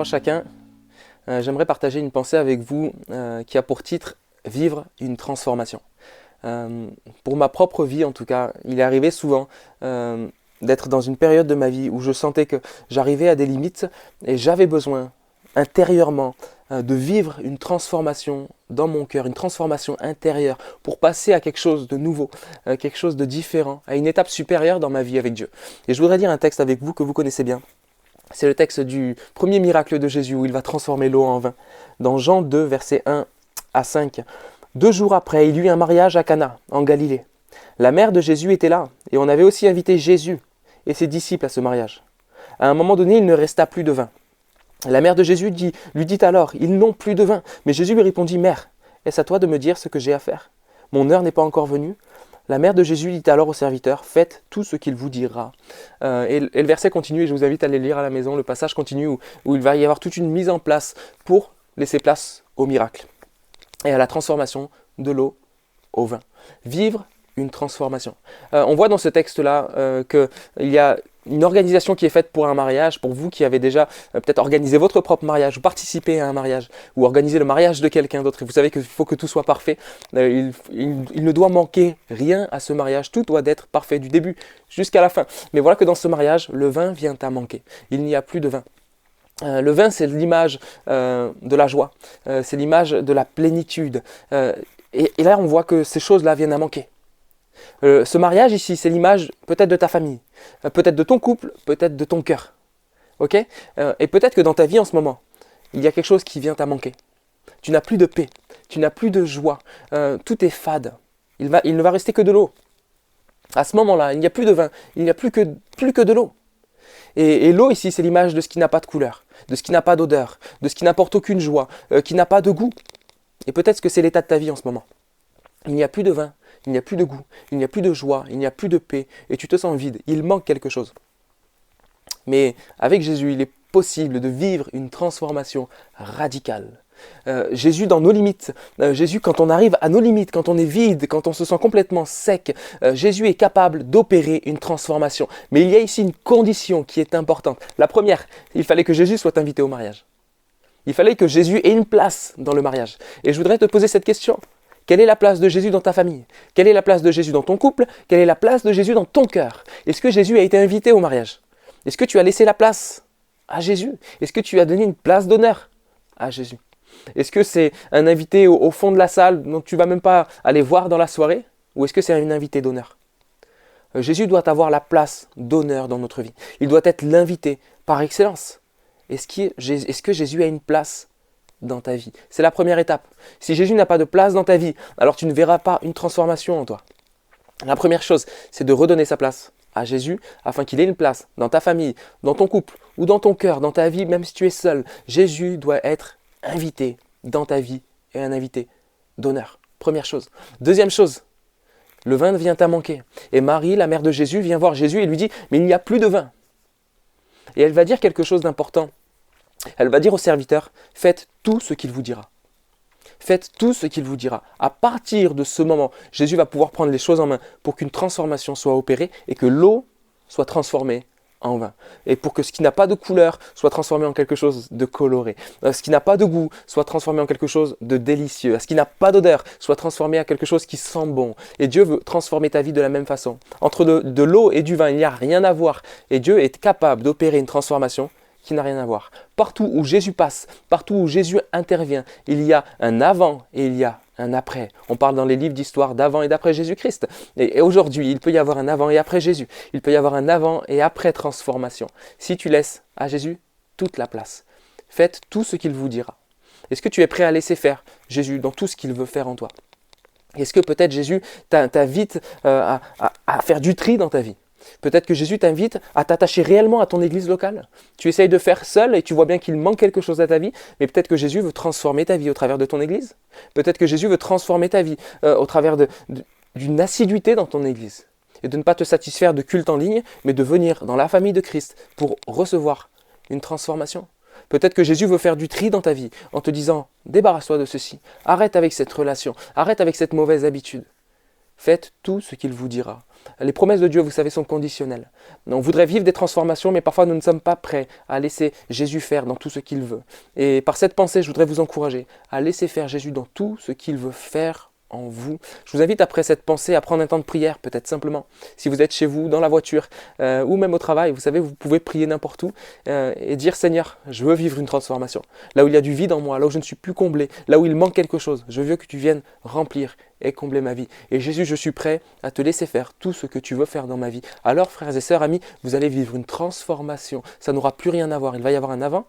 chacun, j'aimerais partager une pensée avec vous qui a pour titre Vivre une transformation. Pour ma propre vie en tout cas, il est arrivé souvent d'être dans une période de ma vie où je sentais que j'arrivais à des limites et j'avais besoin intérieurement de vivre une transformation dans mon cœur, une transformation intérieure pour passer à quelque chose de nouveau, quelque chose de différent, à une étape supérieure dans ma vie avec Dieu. Et je voudrais lire un texte avec vous que vous connaissez bien. C'est le texte du premier miracle de Jésus où il va transformer l'eau en vin. Dans Jean 2, versets 1 à 5. 2 jours après, il y eut un mariage à Cana, en Galilée. La mère de Jésus était là, et on avait aussi invité Jésus et ses disciples à ce mariage. À un moment donné, il ne resta plus de vin. La mère de Jésus lui dit alors, « Ils n'ont plus de vin. » Mais Jésus lui répondit, « Mère, est-ce à toi de me dire ce que j'ai à faire? Mon heure n'est pas encore venue. » La mère de Jésus dit alors au serviteur, « Faites tout ce qu'il vous dira. » Et le verset continue, et je vous invite à aller lire à la maison. Le passage continue où il va y avoir toute une mise en place pour laisser place au miracle et à la transformation de l'eau au vin. Vivre une transformation. On voit dans ce texte-là qu'il y a une organisation qui est faite pour un mariage, pour vous qui avez déjà peut-être organisé votre propre mariage, ou participé à un mariage, ou organisé le mariage de quelqu'un d'autre, et vous savez qu'il faut que tout soit parfait. Il ne doit manquer rien à ce mariage, tout doit être parfait du début jusqu'à la fin. Mais voilà que dans ce mariage, le vin vient à manquer. Il n'y a plus de vin. Le vin, c'est l'image de la joie, c'est l'image de la plénitude. Et là, on voit que ces choses-là viennent à manquer. Ce mariage ici, c'est l'image peut-être de ta famille, peut-être de ton couple, peut-être de ton cœur. Ok? Et peut-être que dans ta vie en ce moment, il y a quelque chose qui vient à manquer. Tu n'as plus de paix, tu n'as plus de joie, tout est fade. Il ne va rester que de l'eau. À ce moment-là, il n'y a plus de vin, il n'y a plus que de l'eau. Et l'eau ici, c'est l'image de ce qui n'a pas de couleur, de ce qui n'a pas d'odeur, de ce qui n'apporte aucune joie, qui n'a pas de goût. Et peut-être que c'est l'état de ta vie en ce moment. Il n'y a plus de vin, il n'y a plus de goût, il n'y a plus de joie, il n'y a plus de paix, et tu te sens vide, il manque quelque chose. Mais avec Jésus, il est possible de vivre une transformation radicale. Jésus dans nos limites, Jésus quand on arrive à nos limites, quand on est vide, quand on se sent complètement sec, Jésus est capable d'opérer une transformation. Mais il y a ici une condition qui est importante. La première, il fallait que Jésus soit invité au mariage. Il fallait que Jésus ait une place dans le mariage. Et je voudrais te poser cette question. Quelle est la place de Jésus dans ta famille? Quelle est la place de Jésus dans ton couple? Quelle est la place de Jésus dans ton cœur? Est-ce que Jésus a été invité au mariage? Est-ce que tu as laissé la place à Jésus? Est-ce que tu as donné une place d'honneur à Jésus? Est-ce que c'est un invité au fond de la salle dont tu ne vas même pas aller voir dans la soirée? Ou est-ce que c'est un invité d'honneur? Jésus doit avoir la place d'honneur dans notre vie. Il doit être l'invité par excellence. Est-ce que Jésus a une place dans ta vie? C'est la première étape. Si Jésus n'a pas de place dans ta vie, alors tu ne verras pas une transformation en toi. La première chose, c'est de redonner sa place à Jésus afin qu'il ait une place dans ta famille, dans ton couple ou dans ton cœur, dans ta vie, même si tu es seul. Jésus doit être invité dans ta vie et un invité d'honneur. Première chose. Deuxième chose, le vin vient à manquer. Et Marie, la mère de Jésus, vient voir Jésus et lui dit « Mais il n'y a plus de vin ». Et elle va dire quelque chose d'important. Elle va dire au serviteur « Faites tout ce qu'il vous dira ». Faites tout ce qu'il vous dira. À partir de ce moment, Jésus va pouvoir prendre les choses en main pour qu'une transformation soit opérée et que l'eau soit transformée en vin. Et pour que ce qui n'a pas de couleur soit transformé en quelque chose de coloré. Ce qui n'a pas de goût soit transformé en quelque chose de délicieux. Ce qui n'a pas d'odeur soit transformé en quelque chose qui sent bon. Et Dieu veut transformer ta vie de la même façon. Entre de l'eau et du vin, il n'y a rien à voir. Et Dieu est capable d'opérer une transformation qui n'a rien à voir. Partout où Jésus passe, partout où Jésus intervient, il y a un avant et il y a un après. On parle dans les livres d'histoire d'avant et d'après Jésus-Christ. Et aujourd'hui, il peut y avoir un avant et après Jésus. Il peut y avoir un avant et après transformation. Si tu laisses à Jésus toute la place, faites tout ce qu'il vous dira. Est-ce que tu es prêt à laisser faire Jésus dans tout ce qu'il veut faire en toi? Est-ce que peut-être Jésus t'invite à faire du tri dans ta vie? Peut-être que Jésus t'invite à t'attacher réellement à ton église locale. Tu essayes de faire seul et tu vois bien qu'il manque quelque chose à ta vie, mais peut-être que Jésus veut transformer ta vie au travers de ton église. Peut-être que Jésus veut transformer ta vie au travers d'une assiduité dans ton église. Et de ne pas te satisfaire de culte en ligne, mais de venir dans la famille de Christ pour recevoir une transformation. Peut-être que Jésus veut faire du tri dans ta vie en te disant « Débarrasse-toi de ceci, arrête avec cette relation, arrête avec cette mauvaise habitude. » Faites tout ce qu'il vous dira. Les promesses de Dieu, vous savez, sont conditionnelles. On voudrait vivre des transformations, mais parfois nous ne sommes pas prêts à laisser Jésus faire dans tout ce qu'il veut. Et par cette pensée, je voudrais vous encourager à laisser faire Jésus dans tout ce qu'il veut faire en vous. Je vous invite après cette pensée à prendre un temps de prière, peut-être simplement. Si vous êtes chez vous, dans la voiture ou même au travail, vous savez, vous pouvez prier n'importe où et dire Seigneur, je veux vivre une transformation. Là où il y a du vide en moi, là où je ne suis plus comblé, là où il manque quelque chose, je veux que tu viennes remplir et combler ma vie. Et Jésus, je suis prêt à te laisser faire tout ce que tu veux faire dans ma vie. Alors, frères et sœurs, amis, vous allez vivre une transformation. Ça n'aura plus rien à voir. Il va y avoir un avant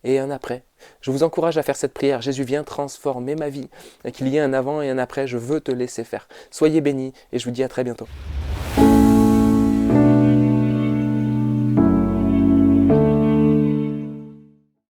et un après. Je vous encourage à faire cette prière. Jésus, viens transformer ma vie. Qu'il y ait un avant et un après, je veux te laisser faire. Soyez bénis et je vous dis à très bientôt.